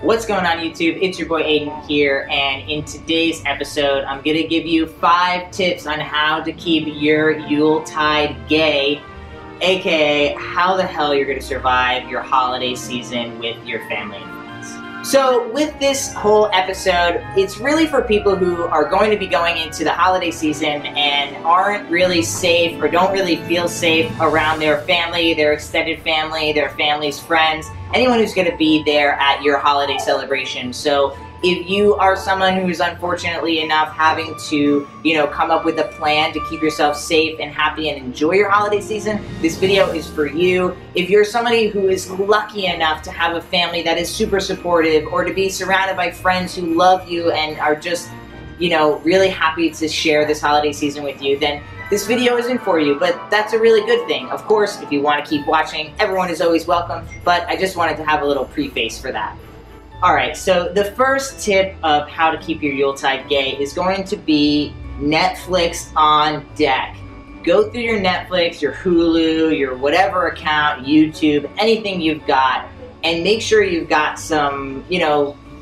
What's going on YouTube? It's your boy Aydian here, and in today's episode I'm going to give you 5 tips on how to keep your Yuletide gay, aka how the hell you're going to survive your holiday season with your family and friends. So with this whole episode, it's really for people who are going to be going into the holiday season and aren't really safe or don't really feel safe around their family, their extended family, their family's friends, anyone who's going to be there at your holiday celebration. So if you are someone who's unfortunately enough having to, come up with a plan to keep yourself safe and happy and enjoy your holiday season, this video is for you. If you're somebody who is lucky enough to have a family that is super supportive, or to be surrounded by friends who love you and are just, really happy to share this holiday season with you, then this video isn't for you, but that's a really good thing. Of course, if you want to keep watching, everyone is always welcome, but I just wanted to have a little preface for that. Alright, so the first tip of how to keep your Yuletide gay is going to be Netflix on deck. Go through your Netflix, your Hulu, your whatever account, YouTube, anything you've got, and make sure you've got some,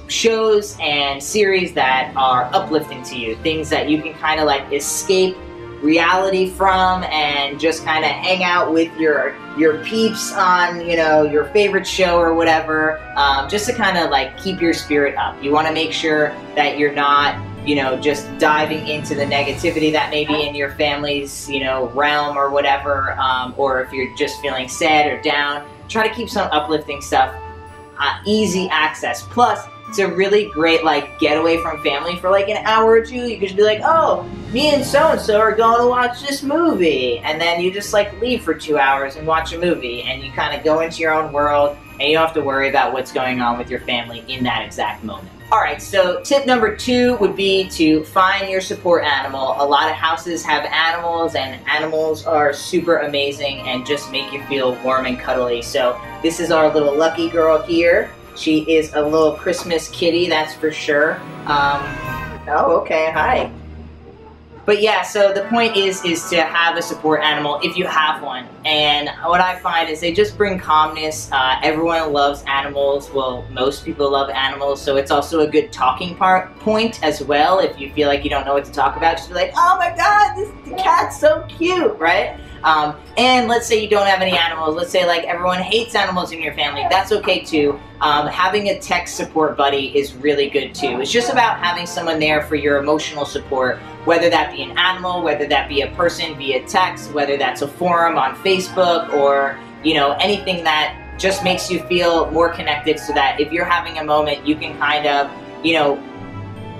shows and series that are uplifting to you. Things that you can kind of like escape reality from and just kind of hang out with your peeps on, your favorite show or whatever, just to kind of like keep your spirit up. You want to make sure that you're not, just diving into the negativity that may be in your family's, realm or whatever, or if you're just feeling sad or down, try to keep some uplifting stuff, easy access. Plus, it's a really great getaway from family for an hour or two. You could just be like, oh, me and so-and-so are going to watch this movie. And then you just leave for 2 hours and watch a movie. And you kind of go into your own world and you don't have to worry about what's going on with your family in that exact moment. Alright, so tip number 2 would be to find your support animal. A lot of houses have animals, and animals are super amazing and just make you feel warm and cuddly. So this is our little lucky girl here. She is a little Christmas kitty, that's for sure. Oh, okay, hi. But yeah, so the point is to have a support animal if you have one. And what I find is they just bring calmness. Everyone loves animals. Well, most people love animals, so it's also a good talking point as well. If you feel like you don't know what to talk about, just be like, oh my god, the cat's so cute, right? And let's say you don't have any animals. Let's say everyone hates animals in your family. That's okay too. Having a tech support buddy is really good too. It's just about having someone there for your emotional support, whether that be an animal, whether that be a person via text, whether that's a forum on Facebook, or anything that just makes you feel more connected, so that if you're having a moment, you can kind of,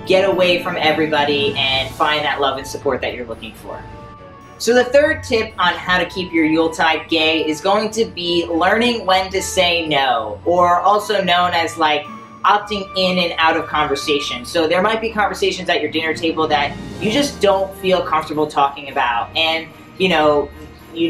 get away from everybody and find that love and support that you're looking for. So the third tip on how to keep your Yuletide gay is going to be learning when to say no, or also known as opting in and out of conversation. So there might be conversations at your dinner table that you just don't feel comfortable talking about, and you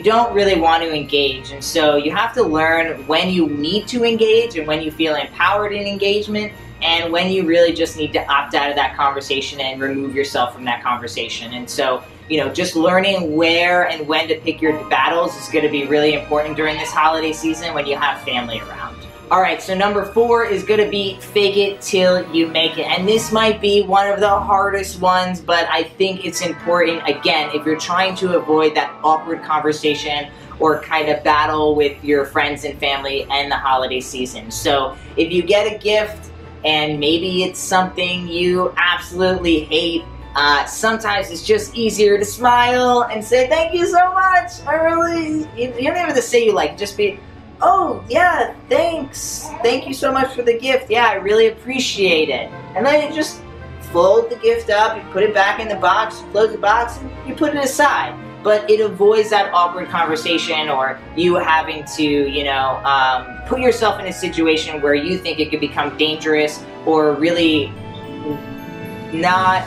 don't really want to engage, and so you have to learn when you need to engage and when you feel empowered in engagement, and when you really just need to opt out of that conversation and remove yourself from that conversation. And so just learning where and when to pick your battles is going to be really important during this holiday season when you have family around. Alright, so number 4 is going to be fake it till you make it. And this might be one of the hardest ones, but I think it's important, again, if you're trying to avoid that awkward conversation or kind of battle with your friends and family and the holiday season. So if you get a gift and maybe it's something you absolutely hate, sometimes it's just easier to smile and say, thank you so much, you don't even have to say just be, oh yeah, thanks, thank you so much for the gift, yeah, I really appreciate it. And then you just fold the gift up, you put it back in the box, you close the box, and you put it aside. But it avoids that awkward conversation, or you having to, put yourself in a situation where you think it could become dangerous, or really not,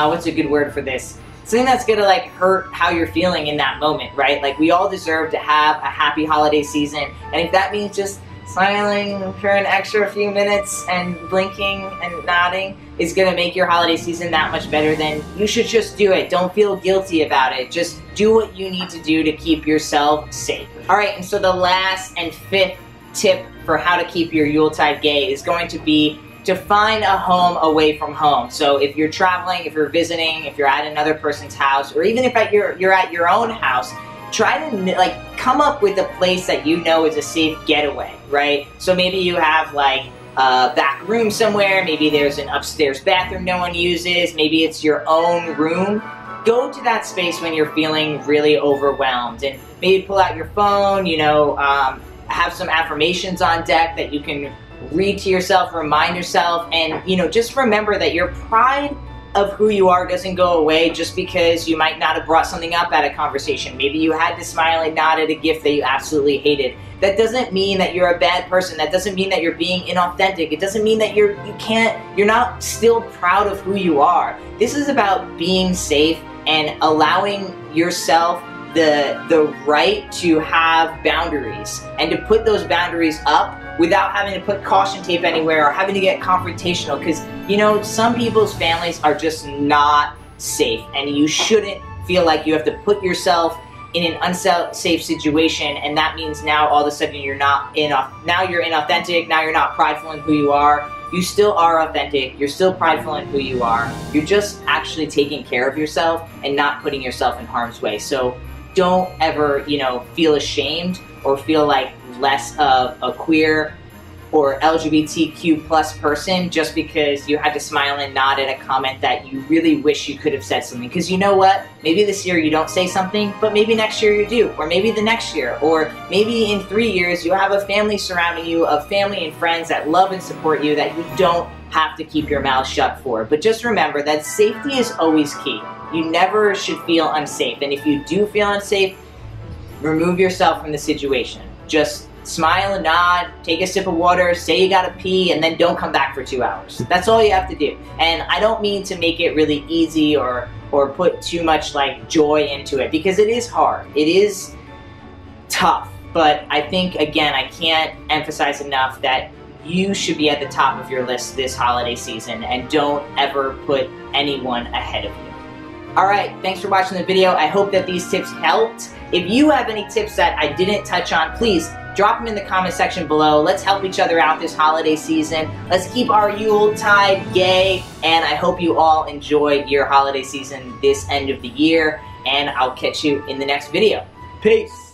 what's a good word for this? Something that's gonna hurt how you're feeling in that moment, right? We all deserve to have a happy holiday season, and if that means just smiling for an extra few minutes and blinking and nodding is gonna make your holiday season that much better, then you should just do it. Don't feel guilty about it. Just do what you need to do to keep yourself safe. Alright, and so the last and 5th tip for how to keep your Yuletide gay is going to be to find a home away from home. So if you're traveling, if you're visiting, if you're at another person's house, or even if you're at your own house, try to like come up with a place that you know is a safe getaway, right? So maybe you have like a back room somewhere, maybe there's an upstairs bathroom no one uses, maybe it's your own room. Go to that space when you're feeling really overwhelmed, and maybe pull out your phone, you know, have some affirmations on deck that you can read to yourself, remind yourself, and, you know, just remember that your pride of who you are doesn't go away just because you might not have brought something up at a conversation. Maybe you had to smile and nod at a gift that you absolutely hated. That doesn't mean that you're a bad person. That doesn't mean that you're being inauthentic. It doesn't mean that you're not still proud of who you are. This is about being safe and allowing yourself the right to have boundaries, and to put those boundaries up without having to put caution tape anywhere or having to get confrontational, because, you know, some people's families are just not safe, and you shouldn't feel like you have to put yourself in an unsafe situation, and that means now all of a sudden you're not now you're inauthentic, now you're not prideful in who you are. You still are authentic, you're still prideful in who you are. You're just actually taking care of yourself and not putting yourself in harm's way. So don't ever, you know, feel ashamed or feel like less of a queer or LGBTQ plus person just because you had to smile and nod at a comment that you really wish you could have said something. Because you know what? Maybe this year you don't say something, but maybe next year you do. Or maybe the next year. Or maybe in 3 years you have a family surrounding you of family and friends that love and support you that you don't have to keep your mouth shut for. But just remember that safety is always key. You never should feel unsafe. And if you do feel unsafe, remove yourself from the situation. Just smile and nod, take a sip of water, say you gotta pee, and then don't come back for 2 hours. That's all you have to do. And I don't mean to make it really easy or put too much like joy into it, because it is hard. It is tough. But I think, again, I can't emphasize enough that you should be at the top of your list this holiday season, and don't ever put anyone ahead of you. Alright, thanks for watching the video. I hope that these tips helped. If you have any tips that I didn't touch on, please drop them in the comment section below. Let's help each other out this holiday season. Let's keep our Yuletide gay, and I hope you all enjoy your holiday season this end of the year, and I'll catch you in the next video. Peace!